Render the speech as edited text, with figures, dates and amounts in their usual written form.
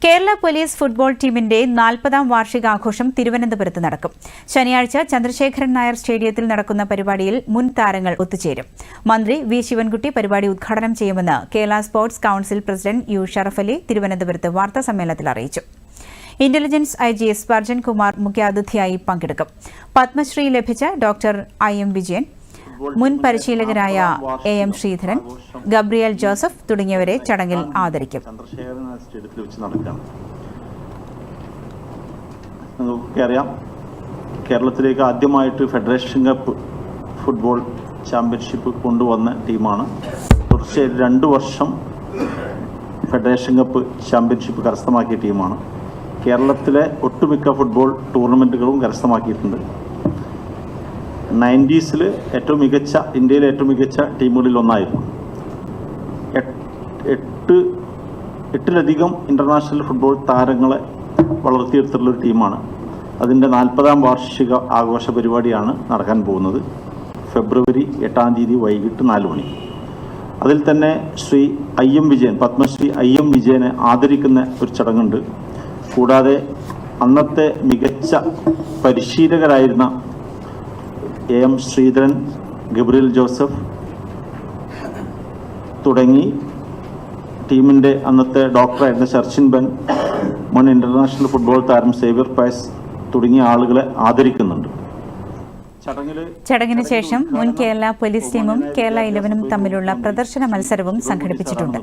Kerala police football ടീമിന്റെ 40ാം വാർഷികാഘോഷം തിരുവനന്തപുരത്ത് നടക്കും. ശനിയാഴ്ച ചന്ദ്രശേഖരൻ നായർ സ്റ്റേഡിയത്തിൽ നടക്കുന്ന പരിപാടിയിൽ മുൻ താരങ്ങൾ ഒത്തുചേരും. മന്ത്രി വി ശിവൻകുട്ടി പരിപാടി ഉദ്ഘാടനം ചെയ്യുമെന്ന് Kerala sports council president U Sharaf Ali തിരുവനന്തപുരത്ത് വാർത്താസമ്മേളനത്തിൽ അറിയിച്ചു. ഇന്റലിജൻസ് IG സ്പർജൻ കുമാർ മുഖ്യാതിഥിയായി പങ്കെടുക്കും. പത്മശ്രീ ലഭിച്ച ഡോക്ടർ IM വിജയൻ, മുൻ പരിശീലകരായ AM ശ്രീധരൻ, ഗബ്രിയൽ ജോസഫ് തുടങ്ങിയവരെ ചടങ്ങിൽ ആദരിക്കും. നമുക്കറിയാം, കേരളത്തിലേക്ക് ആദ്യമായിട്ട് ഫെഡറേഷൻ കപ്പ് ഫുട്ബോൾ ചാമ്പ്യൻഷിപ്പ് കൊണ്ടുവന്ന ടീമാണ്. തീർച്ചയായും 2 വർഷം ഫെഡറേഷൻ കപ്പ് ചാമ്പ്യൻഷിപ്പ് കരസ്ഥമാക്കിയ ടീമാണ്. കേരളത്തിലെ ഒട്ടുമിക്ക ഫുട്ബോൾ ടൂർണമെൻറ്റുകളും കരസ്ഥമാക്കിയിട്ടുണ്ട്. 90s ഇന്ത്യയിലെ ഏറ്റവും മികച്ച ടീമുകളിൽ ഒന്നായിരുന്നു. 8ലധികം ഇൻ്റർനാഷണൽ ഫുട്ബോൾ താരങ്ങളെ വളർത്തിയെടുത്തിട്ടുള്ളൊരു ടീമാണ്. അതിൻ്റെ 40ാം വാർഷിക ആഘോഷ പരിപാടിയാണ് നടക്കാൻ പോകുന്നത്. ഫെബ്രുവരി 8-ാം തീയതി വൈകിട്ട് 4 മണി. അതിൽ തന്നെ ശ്രീ IM വിജയൻ, പത്മശ്രീ IM വിജയനെ ആദരിക്കുന്ന ഒരു ചടങ്ങുണ്ട്. കൂടാതെ അന്നത്തെ മികച്ച പരിശീലകരായിരുന്ന AM ശ്രീധരൻ, ഗബ്രിയൽ ജോസഫ് തുടങ്ങി ടീമിൻ്റെ അന്നത്തെ ഡോക്ടറായിരുന്ന ഷർച്ചിൻ ബെൻ, മുൻ ഇൻ്റർനാഷണൽ ഫുട്ബോൾ താരം സേവ്യർ പയസ് തുടങ്ങിയ ആളുകളെ ആദരിക്കുന്നുണ്ട്. ചടങ്ങിന് ശേഷം മുൻ കേരള പോലീസ് ടീമും കേരള 11 തമ്മിലുള്ള പ്രദർശന മത്സരവും സംഘടിപ്പിച്ചിട്ടുണ്ട്.